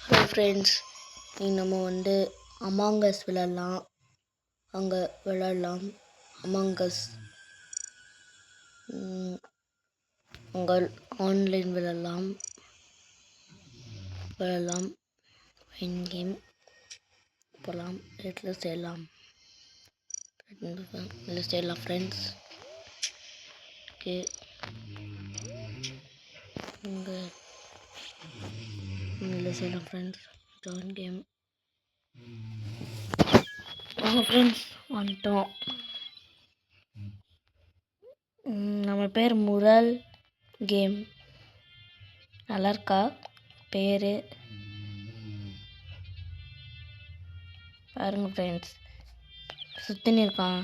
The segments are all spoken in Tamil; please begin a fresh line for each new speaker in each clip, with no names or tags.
ஹலோ ஃப்ரெண்ட்ஸ், நம்ம அமாங்கஸ் விளாட்லாம். அங்கே விளாட்லாம் அமாங்கஸ். உங்கள் ஆன்லைன் விளாட்லாம் ஃபைன் கேம் போகலாம். இதில் செய்யலாம் ஃப்ரெண்ட்ஸ். ஓகே, இதில் செய்யலாம் ஃப்ரெண்ட்ஸ். ஜாயின் கேம் ஃப்ரெண்ட்ஸ் வந்துட்டோம். நம்ம பேர் முரல் கேம். நல்லா இருக்கா பேர்? பாருங்க ஃப்ரெண்ட்ஸ், சுத்தினு இருக்கான்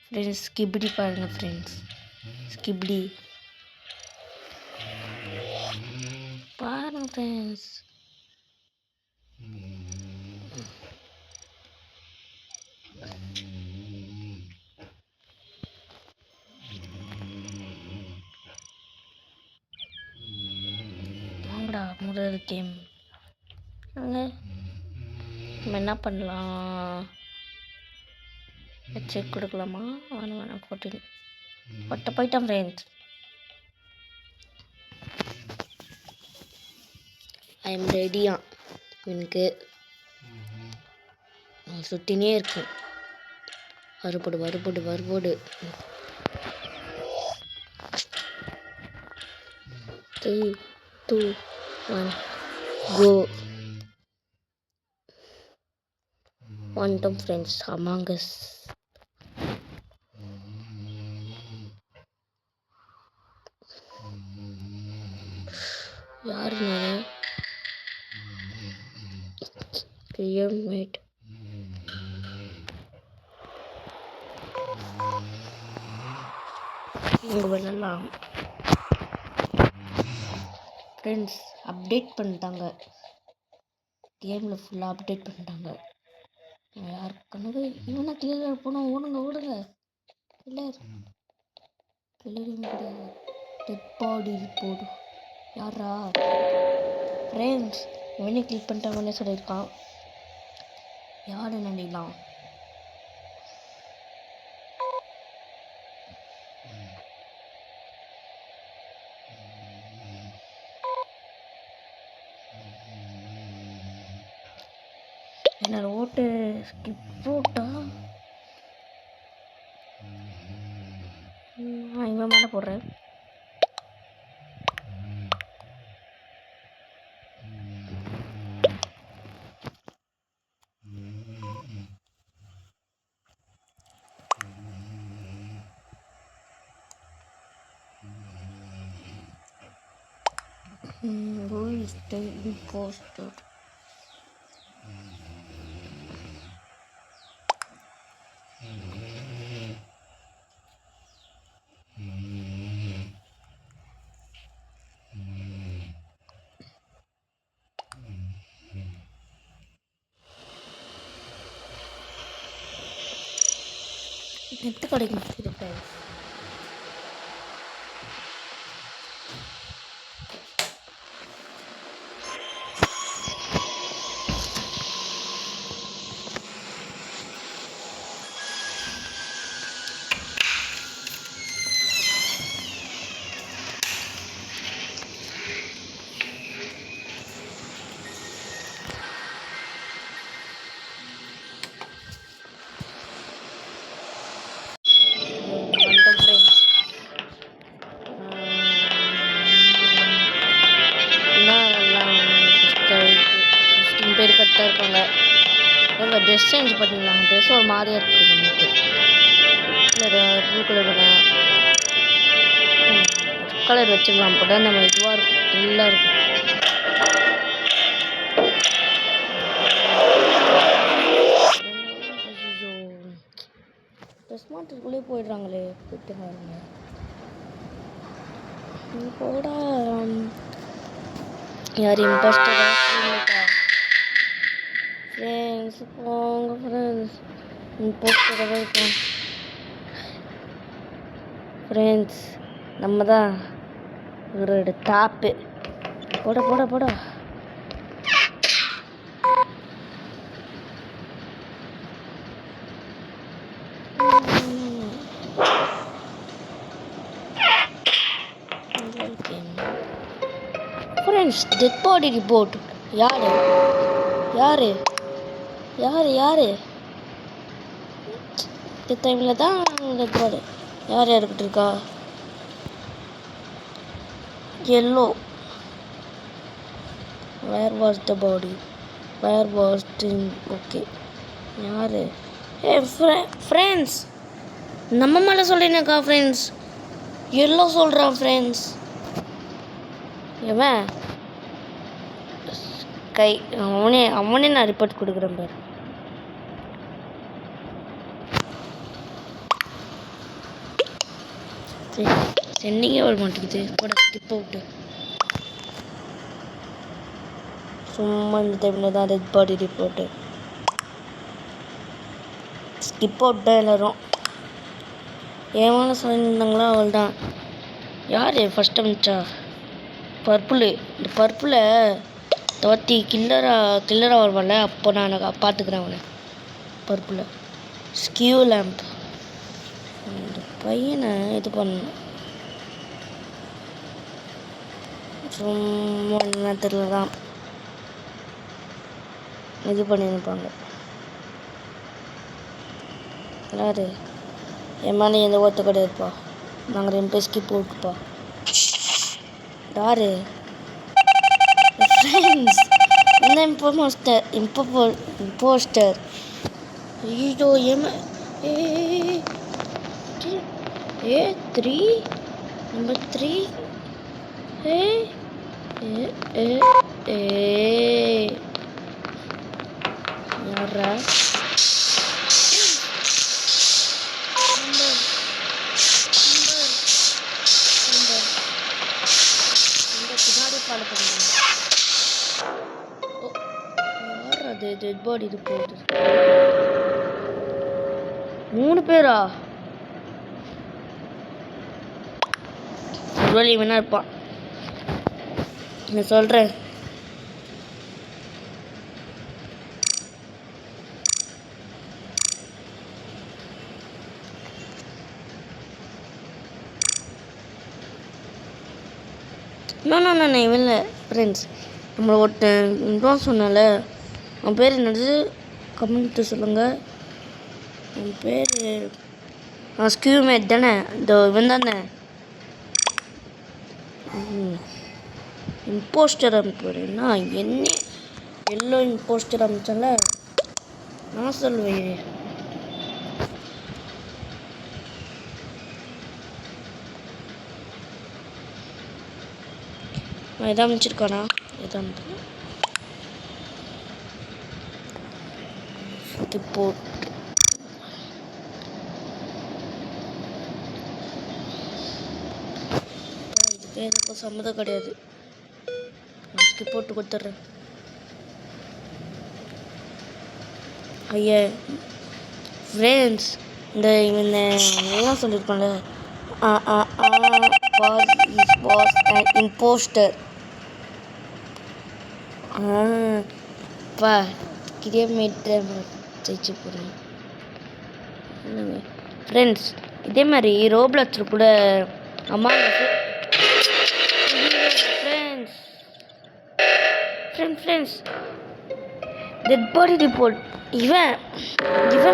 ஃப்ரெண்ட்ஸ். ஸ்கிபிடி பாருங்க ஃப்ரெண்ட்ஸ், ஸ்கிபிடி பாருங்க ஃப்ரெண்ட்ஸ். வாங்கடா முதல் கேம். நம்ம என்ன பண்ணலாம்? செக் கொடுக்கலாமா? வேணாம் 14 போயிட்டான் ஃப்ரெண்ட்ஸ். ஐ எம் ரெடியா. எனக்கு சுட்டினே இருக்கு. வருபோடு 3, 2, 1 கோ. வந்துட்டோம் ஃப்ரெண்ட்ஸ். அமாங்கஸ் யாரு? மேட் இங்கே விளாட்லாம் ஃப்ரெண்ட்ஸ். அப்டேட் பண்ணிட்டாங்க கேமில், ஃபுல்லாக அப்டேட் பண்ணிட்டாங்க. யாருக்குன்னு இவனை கிளியர் போனோம். ஓடுங்க கிளியர் கிடையாது. டெட் பாடி போடு. யாரா ஃப்ரெண்ட்ஸ்? இவனே கிளிக் பண்ணிட்டாங்கன்னு சொல்லியிருக்கான். யாரு நினைக்கலாம்? என்னோட ஓட்டு ஸ்கிப் போட்டா இவன் மேலே போடுறேன். Who is the imposter? Net கிடைக்கும் இருப்பேன். பேர் கரெக்டாக இருக்காங்க. எங்கள் ட்ரெஸ் சேஞ்ச் பண்ணிடலாம். ட்ரெஸ் ஒரு மாதிரியாக இருக்குது நமக்கு. ப்ளூ கலர் கலர் வச்சுக்கலாம். அப்போ தான் நம்ம இதுவாக இருக்கும், நல்லா இருக்கும். ட்ரெஸ் மாட்டுக்குள்ளே போயிடுறாங்களே, போயிட்டு பாருங்க. போடா யார் இம்போஸ்டரா? ஃப்ரெண்ட்ஸ் போங்க ஃப்ரெண்ட்ஸ். இம்போஸ்டராக இருக்கும் ஃப்ரெண்ட்ஸ். நம்ம தான் ஒரு டாப்பு. போட போட போட ஃப்ரெண்ட்ஸ் டெட் பாடி ரிப்போர்ட். யாரு யாரு யாரு யாரு இந்த டைமில் தான் டெட் பாடி யார் யாருக்கிட்ட இருக்கா? yellow. Where was the body? Where was the... okay. யாரு? Hey friends, நம்ம மேலே சொல்லினக்கா ஃப்ரெண்ட்ஸ். yellow சொல்கிறான் ஃப்ரெண்ட்ஸ். இவன் கை அவனே நான் ரிப்போர்ட் கொடுக்குறேன் பாரு. சென்டிங்கே வர மாட்டேங்குது. போட ஸ்கிப் அவுட்டு. சும்மா இந்த டைமில் தான் dead body report. Skip out தான் எல்லோரும். ஏமான சொல்லியிருந்தாங்களோ அவள் தான். யார் ஃபஸ்ட் அமிச்சா? பர்பிள். இந்த பர்பிளை தோத்தி கில்லராக வருவான்ல, அப்போ நான் பார்த்துக்கிறேன் அவனை. பர்பிளை ஸ்கியூ லேம்ப். இந்த பையனை இது பண்ணணும். சும்மா நேரத்தில் தான் இது பண்ணியிருப்பாங்க. யாரு என் மேலே எந்த ஓத்த கிடையாதுப்பா. நாங்கள் 2 பேர் ஸ்கிப் போட்டுப்பா. யாரு ஃப்ரெண்ட்ஸ்? இந்த இம்போஸ்டர் ஐயோ த்ரீ நம்பர் 3 யாரா? டெட் பாடி இது போகுது. 3 பேரா? ஒருவேளை இவனா இருப்பான். நான் சொல்கிறேன். நான் இவன் இல்லை ஃப்ரெண்ட்ஸ். நம்மளை ஒருத்தன் சொன்னால அவன் பேர் என்னது கமெண்ட்டு சொல்லுங்கள். அவன் பேர் ஸ்கியூமேட் தானே? இந்த இவன் தானே இம்போஸ்டர் அனுப்புறேன்னா என்ன? எல்லோ இம்போஸ்டர் அனுப்பிச்சால நான் சொல்லுவேன். எதை அமைச்சிருக்கானா? எதை அமைச்சு ரிப்போர்ட். இதுக்கே எனக்கு சம்மதம் கிடையாது. நான் ஸ்கிப் போட்டு கொடுத்துட்றேன். ஐயா ஃப்ரெண்ட்ஸ், இந்த என்ன சொல்லியிருக்கோம்ல, was an imposter. பா கிரியமேட்டை ஜெயிச்சு போகிறேன் ஃப்ரெண்ட்ஸ். இதே மாதிரி ரோப்ளாக்ஸில் கூட அம்மா ஃப்ரெண்ட்ஸ் டெட் பாடி ரிப்போர்ட். இவன்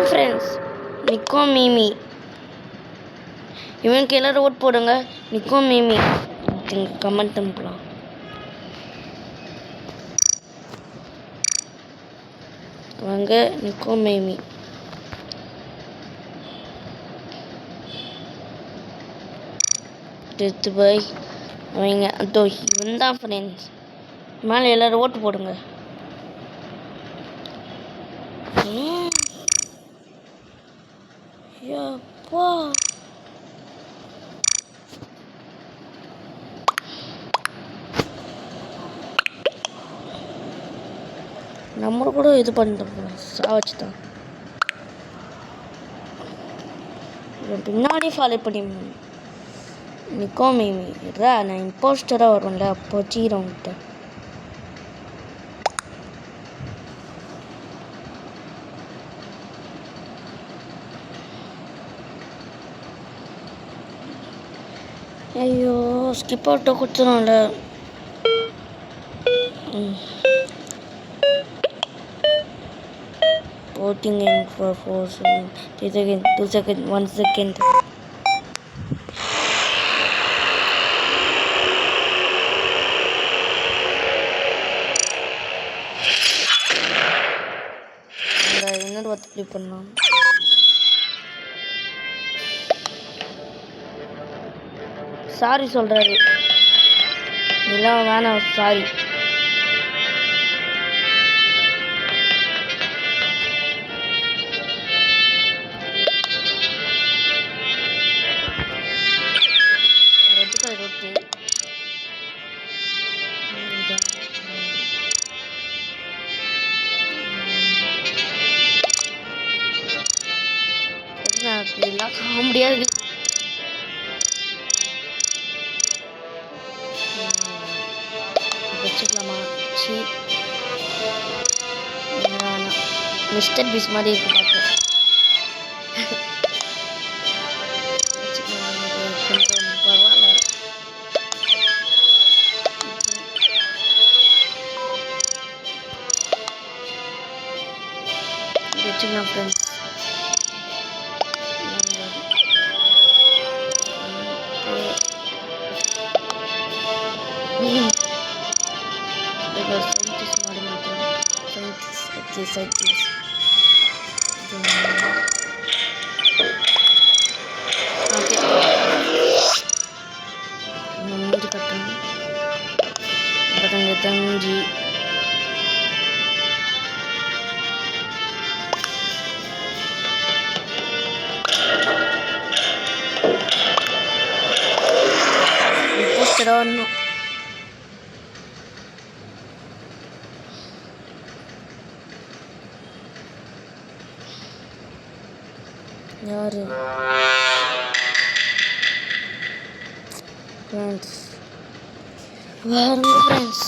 ஃப்ரெண்ட்ஸ் நிக்கோ மீமி. இவனுக்கு எல்லோரும் ஓட் போடுங்க. நிக்கோ மீமி கமெண்ட் அனுப்பலாம். வாங்க நிக்கோ மீமி. டெத் பை அவங்க அதோ இவன் தான் ஃப்ரெண்ட்ஸ். மேலே எல்லோரும் ஓட்டு போடுங்க. யப்பா நம்மளை கூட இது பண்ணிட்டோம். சாவச்சு தான் இவன் பின்னாடி ஃபாலோ பண்ணி நிக்கோ மீமி. நான் இம்போஸ்டராக வருவேன்ல, அப்போ வச்சுக்கிறவங்கிட்ட ஐயோ skip அவுட்டோ கொடுத்துருவோம்ல. Voting in for 4 seconds, 3 seconds, 2 seconds, 1 second. இன்னொரு வார்த்தை ப்ளே பண்ணலாம். சாரி சொல்கிறாரு. இதெல்லாம் வேணாம், சாரி. இதெல்லாம் காமெடியா இருக்கு. வச்சுக்கலாமா? சி மிஸ்டர் பீஸ் மாதிரி இருக்கு பார்க்க. கொஞ்சம் பரவாயில்ல. வச்சுக்கலாம் friends. Scientist. Okay. Mundu kattan. Batanga tanji. Posted on. யாரு ஃப்ரெண்ட்ஸ் வாருங்க ஃப்ரெண்ட்ஸ்.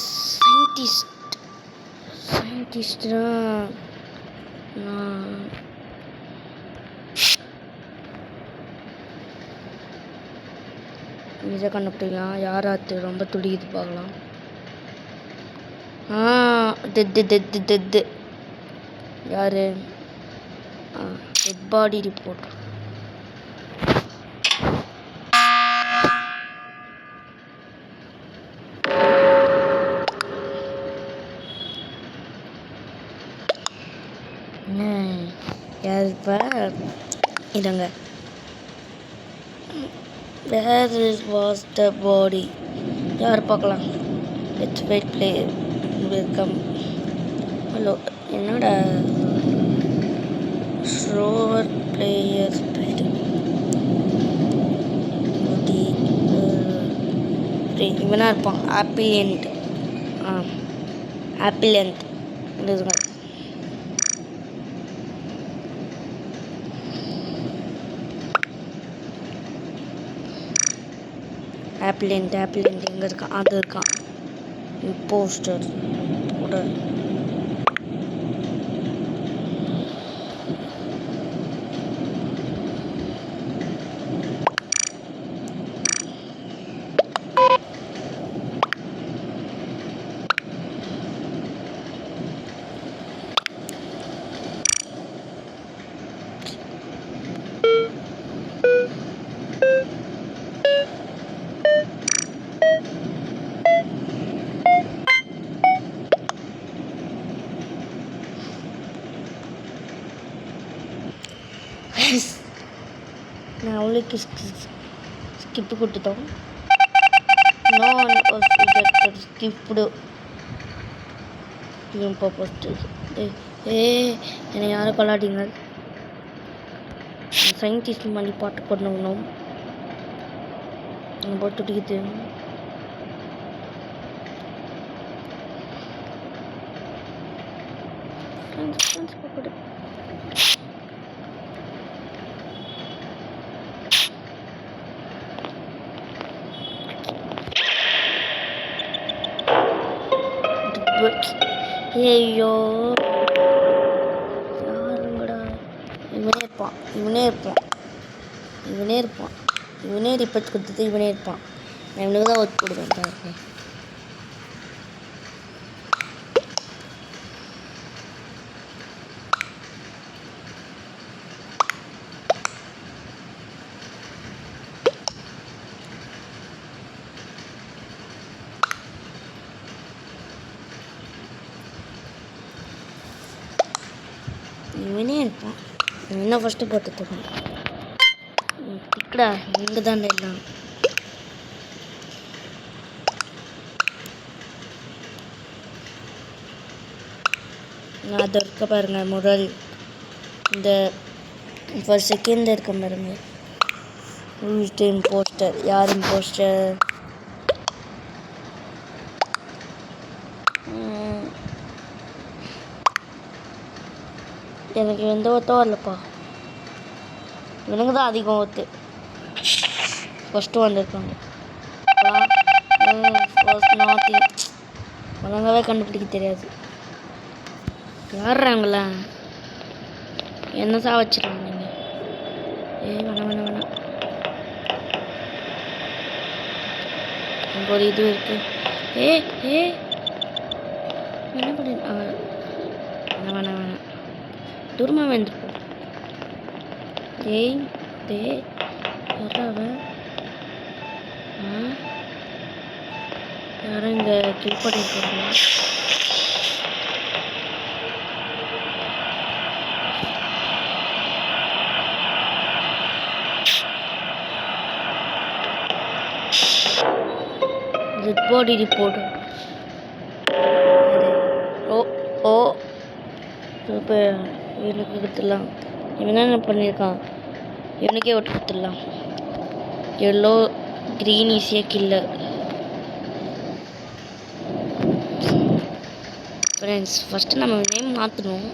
சயின்டிஸ்ட் தான் நிஜ கண்டுபிடிக்கலாம். யாராத்து ரொம்ப துடிக்குது பார்க்கலாம். டெத்து யாரு? Dead body report. யார் இப்போ இதங்க? Where was the body? யார் பார்க்கலாம்? Let's wait play welcome. Hello என்னடா ஷோவர் பிளேயர் இவனா இருப்பான். ஆப்பிள் எங்கே இருக்கான்? அது இருக்கான். போஸ்டர் கூட நான் அவளுக்கு ஸ்கிப்பு கொடுத்துட்டோம். ஸ்கிப்டு இப்போ ஃபஸ்ட்டு என்னை யாரும் கொள்ளாடிங்க. சயின்டிஸ்ட் மாதிரி பாட்டு பண்ணணும் போட்டு துடிக்குது. ஐயோ யாருங்கடா? இவனே இருப்பான். இவனே ரிப்போர்ட் கொடுத்தது இவனே இருப்பான். நான் இவனுக்கு தான் ஒத்து போடுவேன் பாருங்க. இவனே இருப்பான். என்ன ஃபஸ்ட்டு போட்டு தரணும் டிக்கடா இங்கே தான் எல்லாம். அது இருக்க பாருங்க முதல் இந்த ஃபர்ஸ்ட் செகண்ட் இருக்க பாருங்க. இம்போஸ்டர் யார் இம்போஸ்டர்? எனக்கு எந்த ஒத்தோ வரலப்பா. இவனுக்கு தான் அதிகம் ஒத்து ஃபஸ்ட்டு வந்திருக்காங்க. ஒழுங்காகவே கண்டுபிடிக்க தெரியாது. யாருறாங்களா என்ன சா வச்சிருக்காங்க நீங்கள்? வேணாம் வேணாம் வேணாம். ஒரு இது இருக்கு. என்ன பண்ணி வேணாம் வேணாம் வேணாம். தூரமாக வந்துருப்போம். யாரும் இங்கே கில் பண்ணிருக்காங்க. Dead body report. ஓ இப்போ இவனுக்கு கொடுத்துடலாம். இவன் என்ன பண்ணியிருக்கான்? இவனுக்கே விட்டு கொடுத்துடலாம். எல்லோ க்ரீன் ஈஸியாக கில்லர். ஃப்ரெண்ட்ஸ் ஃபஸ்ட்டு நம்ம நேம் மாற்றணும்.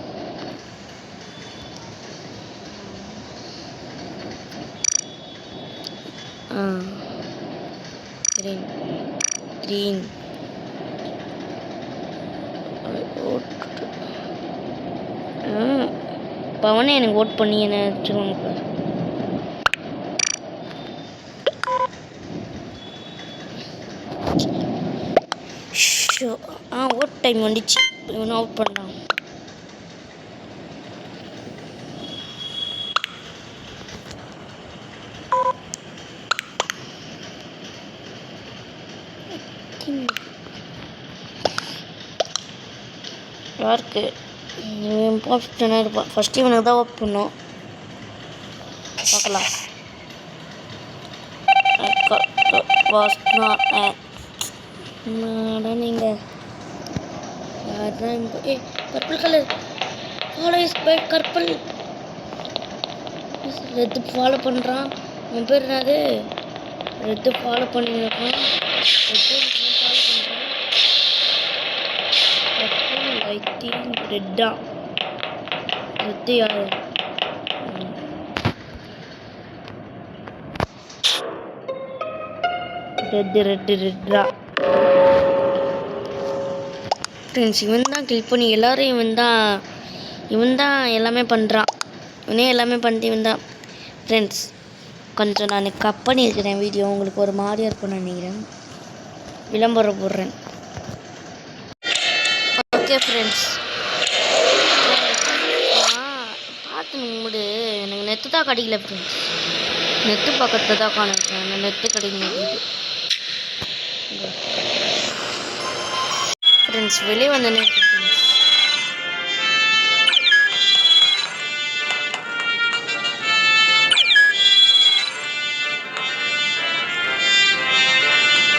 க்ரீன் பவனே எனக்கு ஓட் பண்ணி என்ன வச்சுக்கோங்க. ஓட் டைம் வந்துச்சு. இவனை அவுட் பண்ணான். யாருக்கு இம்பார்ட்டன்டாக இருப்பான். ஃபஸ்ட்டு இவனுக்கு தான் ஓட் பண்ணோம். பார்க்கலாம். நீங்கள் யாருதான் பர்பிள் கலர் ஃபாலோ இஸ் பை கர்பிள். ரெத்து ஃபாலோ பண்ணுறான். உன் பேர் என்னது? ரெத்து ஃபாலோ பண்ணியிருக்கான். ஐ திங்க் ரெட்டா. ரெட்டு யாரு? ரெட்டா. ஃப்ரெண்ட்ஸ் இவன் தான் கில் பண்ணி எல்லோரும் இவன் தான் எல்லாமே பண்ணுறான். இவனே எல்லாமே பண்ணிட்டு இவன் தான். ஃப்ரெண்ட்ஸ் கொஞ்சம் நான் கட் பண்ணியிருக்கிறேன் வீடியோ. உங்களுக்கு ஒரு மாதிரியாக இருக்கும்னு நினைக்கிறேன். விளம்பரம் போடுறேன். ஓகே ஃப்ரெண்ட்ஸ் பார்த்து மூடு. எனக்கு நெத்து தான் கிடைக்கல ஃப்ரெண்ட்ஸ். நெத்து பக்கத்தில் தான் காணிருக்கேன். அந்த நெத்து கிடைக்க மாட்டேங்குது ஃப்ரெண்ட்ஸ். வெளியே வந்த நேற்று ஃப்ரெண்ட்ஸ்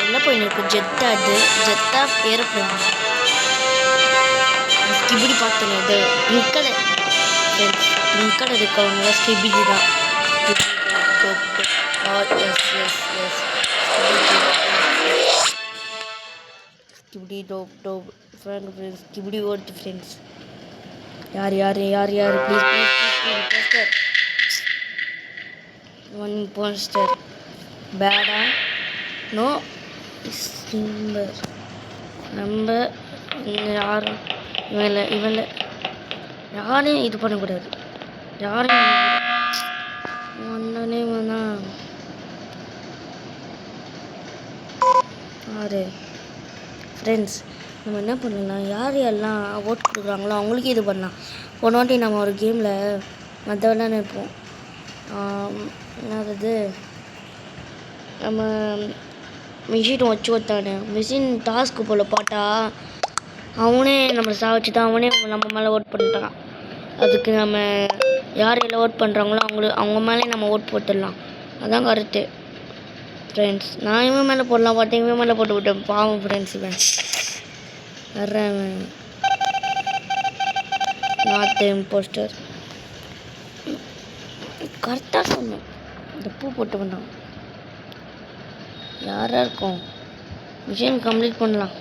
என்ன போயிருக்கு? Jeddah aeroplane. ஸ்கிபிடி பார்த்தேன். இது pink colour friends. Pink colour இருக்கவங்க ஸ்கிபிடி தான். ஸ்கிபிடி டோப் ஃப்ரெண்ட்ஸ். ஸ்கிபிடி ஓடுது ஃப்ரெண்ட்ஸ். யார் please one impostor. Peda no நம்ம யாரும் இவனில் யாரையும் இது பண்ணக்கூடாது. யாரையும் ஒன்றனே வேணா. யார் ஃப்ரெண்ட்ஸ், நம்ம என்ன பண்ணலாம், யார் யாரெல்லாம் ஓட் கொடுக்குறாங்களோ அவங்களுக்கே இது பண்ணலாம். போன வாட்டி நம்ம ஒரு கேமில் மற்றவெல்லாம் நினைப்போம். அதாவது நம்ம மிஷின் வச்சு ஒருத்தானே மிஷின் டாஸ்க்கு போல் பாட்டா அவனே நம்மளை சாவச்சு தான் அவனே நம்ம மேலே ஓட் பண்ணிட்டான். அதுக்கு நம்ம யார் எல்லாம் ஓட் பண்ணுறாங்களோ அவங்க மேலே நம்ம ஓட் போட்டுடலாம். அதான் கருத்து ஃப்ரெண்ட்ஸ். நான் இவன் மேலே போடலாம் பார்த்தேன், இவன் மேலே போட்டு விட்டேன். பாவம் ஃப்ரெண்ட்ஸ், இவன் வர்றவன் நாட் இம்போஸ்டர். கரெக்டாக சொன்னேன். இந்த பூ போட்டு வந்தான். யாராக இருக்கும்? மிஷன் கம்ப்ளீட் பண்ணலாம்.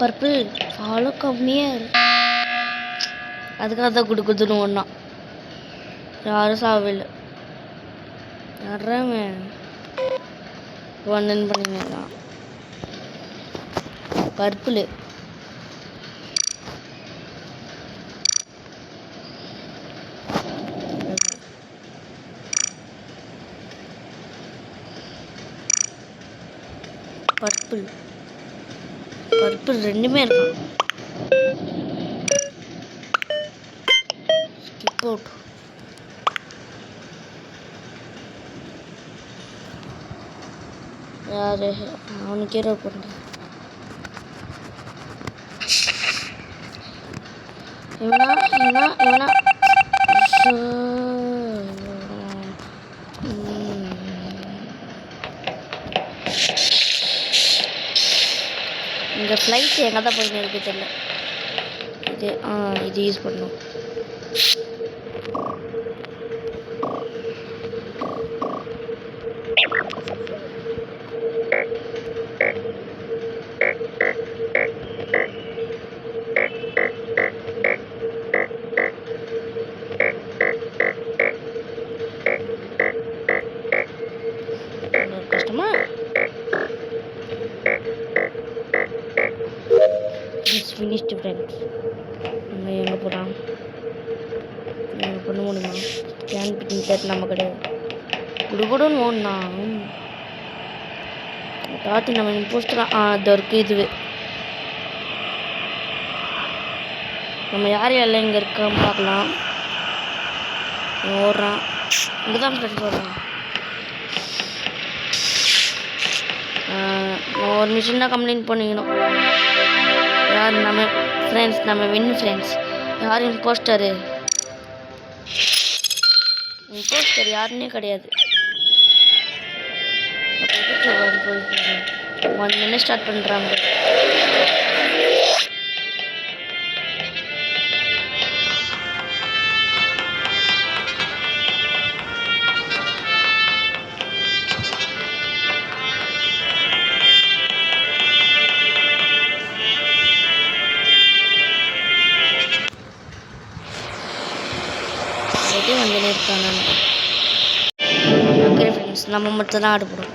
பர்பிள் ஃபாலோ கம்மியாக அதுக்காக தான் கொடுக்குதுன்னு ஒன்றா. யாரும் சாவில்லை. யாராவன் ஒன்னு பண்ணிங்கன்னா பர்பிள் பர்பிள் பர்பிள் ரெண்டுமே இருக்கான். Skip out. யாரு அவனுக்கே ரோல் பண்ணுறேன். இவனா இவனா இவனா இந்த ஃப்ளைட் எங்கே தான் போய் இருக்கு தெரியல. இது யூஸ் பண்ணணும். கஷ்டமா ஃபினிஷ்டு ஃப்ரெண்ட்ஸ். நம்ம எங்கே போகிறான் பண்ண முடியுமா? ஸ்கேன் பிக்கிங் செட் நம்ம கிடையாது. குடுகுடுன்னு ஓடனா தாத்தி நம்ம இம்போஸ்டராக அது இருக்குது. இதுவே நம்ம யார் யாரெல்லாம் இங்கே இருக்கோம் பார்க்கலாம். ஓடுறான். இங்கே தான் ஃப்ரெண்ட்ஸ் ஓடுறான். ஒரு மிஷின் தான் கம்ப்ளைண்ட் பண்ணிக்கணும். யார் நம்ம ஃப்ரெண்ட்ஸ், நம்ம வின் ஃப்ரெண்ட்ஸ். யார் இம்போஸ்டர் யாருன்னே கிடையாது. என்ன ஸ்டார்ட் பண்ணுறாங்க. வந்து இருக்காங்க. ஓகே ஃப்ரெண்ட்ஸ், நம்ம மட்டும் தான் ஆடுபடும்.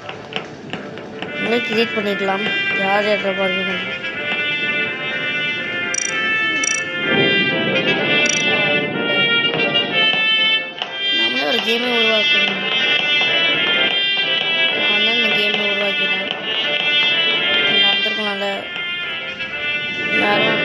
நம்மளே கிரியேட் பண்ணிக்கலாம். யார் யார பாருங்க. நம்மளே ஒரு கேமே உருவாக்கணும். நான் தான் இந்த கேமை உருவாக்கினேன். வந்திருக்கனால யாரும்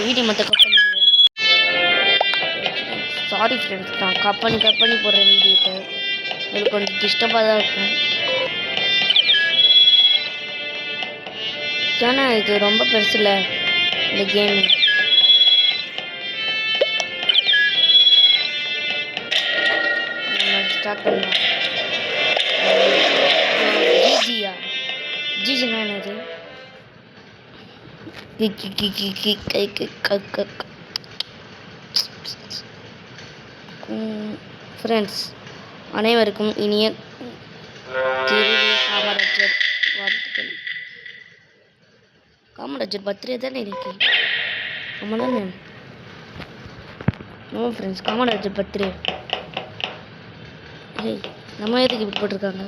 வீடியோ மற்ற கட் பண்ணிடுவேன். சாரி ஃப்ரெண்ட்ஸ், நான் கட் பண்ணி போடுறேன் வீடியோக்கு. உங்களுக்கு கொஞ்சம் டிஸ்டர்பாக தான் இருக்கும். ஏன்னா இது ரொம்ப பெருசு இல்லை இந்த கேமு. ஸ்டார்ட் பண்ணலாம். ஜிஜினா என்னது? ஃப்ரெண்ட்ஸ், அனைவருக்கும் இனிய காமராஜர் வாழ்த்துக்கள். காமராஜர் பர்த்டே தானே இன்னைக்கு? ஆமாம் தானே? ஆமாம் ஃப்ரெண்ட்ஸ், காமராஜர் பர்த்டே. ஏய் நம்ம எதுக்கு இப்படி போட்டிருக்காங்க?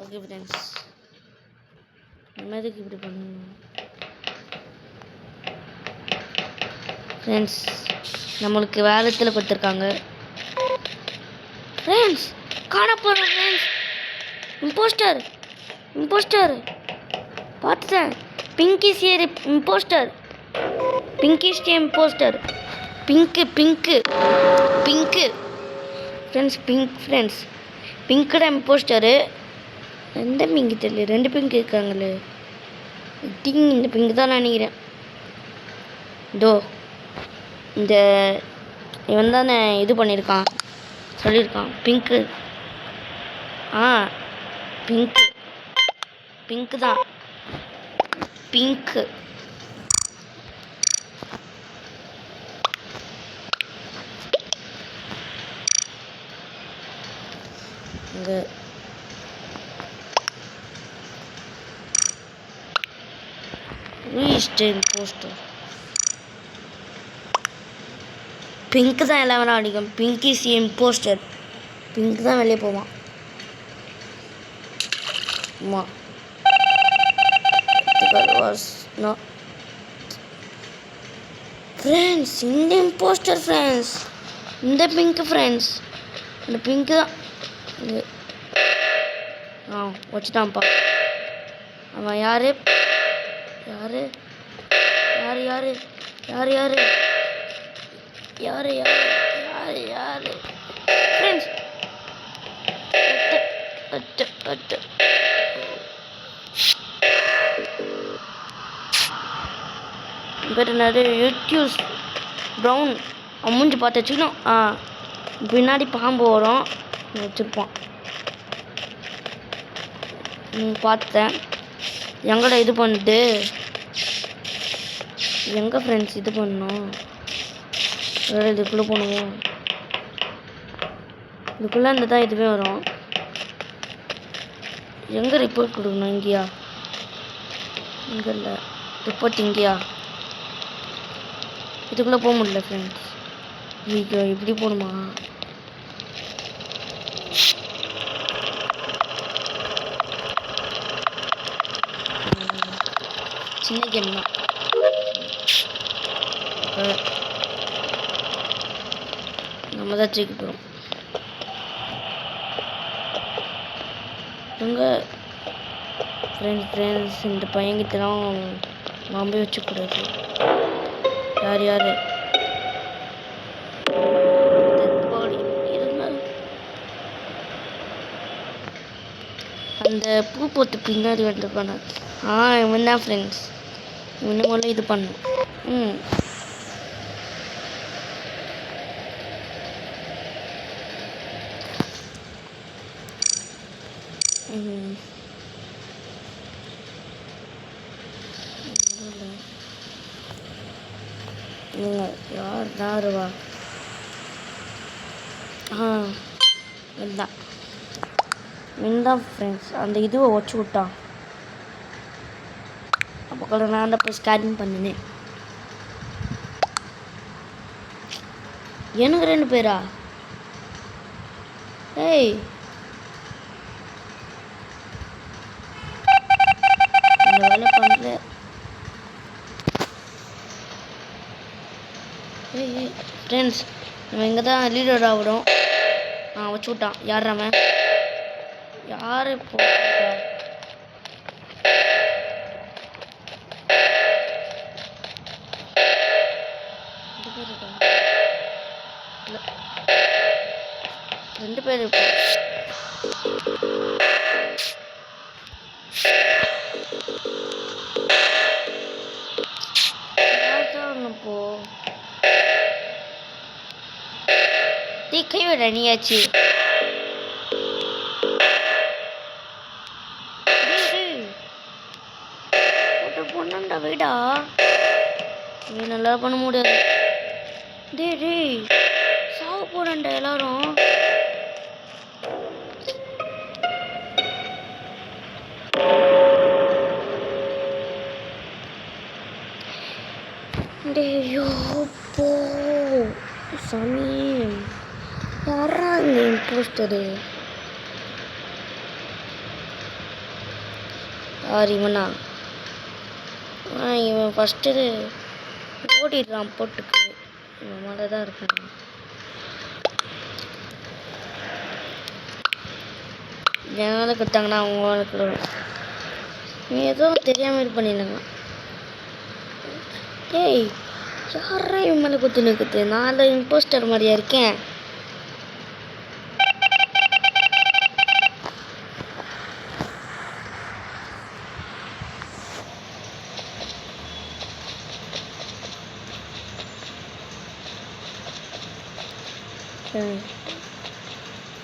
ஓகே ஃப்ரெண்ட்ஸ், நம்ம எதுக்கு இப்படி பண்ணணும்? ஃப்ரெண்ட்ஸ் நம்மளுக்கு வேலத்தில் கொடுத்துருக்காங்க. ஃப்ரெண்ட்ஸ் காணப்போகிறோம் ஃப்ரெண்ட்ஸ். இம்போஸ்டர் இம்போஸ்டர் பார்த்துட்டேன். பிங்கி சேர் இம்போஸ்டர். பிங்கி stay impostor. Pink pink pink friends. Pink friends. Pink தான் இம்போஸ்டரு. எந்த பிங்கு தெரியல, 2 பிங்க் இருக்காங்களே. திங் இந்த பிங்க் தான் நினைக்கிறேன். இதோ இந்த இவன் தானே இது பண்ணியிருக்கான், சொல்லியிருக்கான் பிங்க்கு. பிங்க்கு பிங்க்கு தான் பிங்க்கு. இங்கே போஸ்டர் பிங்க் தான் எல்லாம் வேணா அடிக்கும். Pinki C impostor. பிங்க் தான் வெளியே போவான். ஆமாம் ஃப்ரெண்ட்ஸ். இந்த இம்போஸ்டர் ஃப்ரெண்ட்ஸ். இந்த பிங்க் ஃப்ரெண்ட்ஸ். இந்த பிங்க்கு தான். வச்சுட்டான்ப்பா. அவன் யாரு யாரு யாரு யாரு யாரு யாரு யாரு யாரு யாரு யாரு ஃப்ரெண்ட்ஸ். பேர் நிறைய யூடியூஸ் ப்ரௌன். அவன் மூஞ்சி பார்த்து வச்சுக்கணும். பின்னாடி பாம்பு வரும் வச்சுருப்பான். பார்த்தேன். எங்கடா இது பண்ணுது? எங்கே ஃப்ரெண்ட்ஸ் இது பண்ணோம்? வேறு இதுக்குள்ளே போகணுமோ? இதுக்குள்ளே இந்த தான் இதுவே வரும். எங்கே ரிப்போர்ட் கொடுக்கணும்? இங்கேயா? இங்கே இல்லை, ரிப்போர்ட் இங்கேயா? இதுக்குள்ளே போக முடியல ஃப்ரெண்ட்ஸ். இப்படி போகணுமா? சின்ன கேம் தான். நம்ம தான் ஜெயிக்க போகிறோம். எங்கே ஃப்ரெண்ட்ஸ் இந்த பையன்கிட்டலாம் நம்பி வச்சுக்கூடாது. யார் யார் அந்த பூ போட்டு பின்னாடி வந்துருப்பான. இவன் தான் ஃப்ரெண்ட்ஸ். இவனை முதல்ல இது பண்ணும். யாருவா? இந்தான் ஃப்ரெண்ட்ஸ். அந்த இதுவை வச்சு விட்டான். அப்போ கூட நான் தான் போய் ஸ்கேனிங் பண்ணினேன். எனக்கு 2 பேரா? ஏய் இந்த வேலை பண்ணுற. ஏய் ஃப்ரெண்ட்ஸ், நம்ம இங்கே தான் லீடர் ஆகிடும். வச்சு விட்டான். யார் அவன்? யார் இப்போ? ரெண்டு பேர் இருப்போம். இப்போ கை விட நீயாச்சு. பொண்ணா வீடா? நீ நல்லா பண்ண முடியாது. டேய் சாவ போறேன்டா எல்லாரும். டேயோ போ சாமி, யாரா இந்த இம்போஸ்டரு? யார் இவனா? இவன் ஃபஸ்ட்டு ஓடிடுறான் போட்டுக்கு. இவன் மேலே தான் இருக்கான். என்னால் கொடுத்தாங்கன்னா அவங்க நீ ஏதோ தெரியாமல் இது பண்ணிடுங்க. ஏய், யாரா இவன் மேலே குத்து நிற்குது? நான் தான் இம்போஸ்டர் மாதிரியா இருக்கேன்.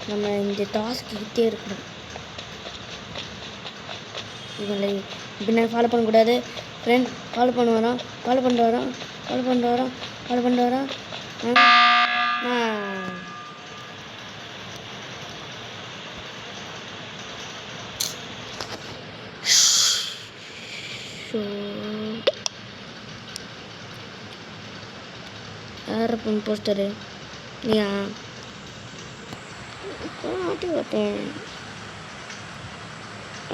நம்ம இந்த டாஸ்க் கிட்டே இருக்கணும். இவங்களை பின்னாடி ஃபாலோ பண்ணக்கூடாது. ஃப்ரெண்ட் ஃபாலோ பண்ண வரோம், ஃபாலோ பண்ணிட்டு வரோம், ஃபாலோ பண்ணிட்டு வரோம், ஃபாலோ பண்ணிட்டு வரோம். யார் போஸ்டரு? நீயா? மாட்டி விட்டேன்.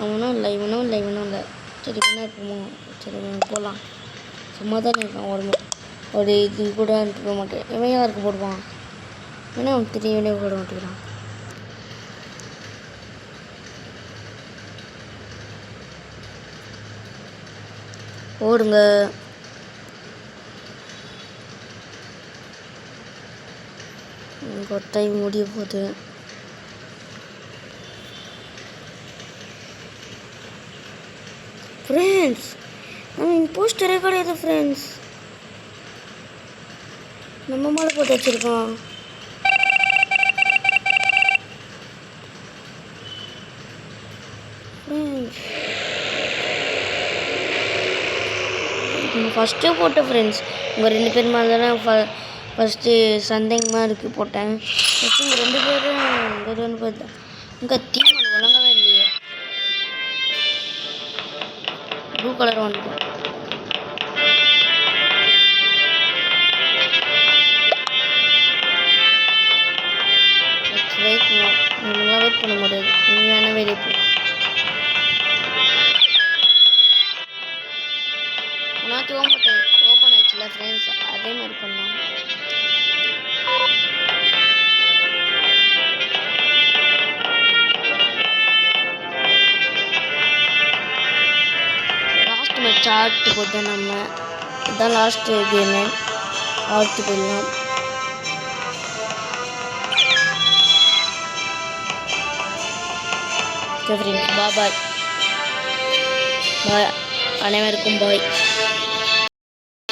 அவனும் இல்லை, இவனும் இல்லை, இவனும் இல்லை. சரி என்ன இருக்குமோ? சரி போகலாம். சும்மா தான் இருக்கான். ஒரு இது கூட அனுப்ப மாட்டேன். இவன் யாருக்கு போடுவான்? ஏன்னா அவன் தெரியவனே போட மாட்டேங்கிறான். ஓடுங்க. கொட்டை முடிய போகுது. ஃப்ரெண்ட்ஸ், நம்ம இம்போஸ்டரே கிடையாது ஃப்ரெண்ட்ஸ். நம்ம மேலே போட்டு வச்சுருக்கோம். ஃப்ரெண்ட்ஸ், நம்ம ஃபஸ்ட்டே போட்டேன் ஃப்ரெண்ட்ஸ். உங்கள் 2 பேர் மேலே தானே ஃபஸ்ட்டு சந்தேகமாக இருக்குது போட்டேன். ஃபஸ்ட்டு உங்கள் 2 பேரும் இங்கே பார்த்தா இங்கே தீமன் ஒழுங்கவே இல்லையே. ப்ளூ கலர் வந்துடும். வெயிட் நீங்களாம் வெயிட் பண்ண முடியாது. நீங்கள் வேணால் வெளியே போ. உனக்கு ஓப்பன் ஆயிடுச்சுல ஃப்ரெண்ட்ஸ், அதே மாதிரி பண்ணலாம். லாஸ்ட் மேட்ச் ஆட்டு போட்டு நம்ம இதுதான் லாஸ்ட்டு கேமு. ஆட்டு போயிடலாம். Friends bye. அனைவருக்கும் பாய்.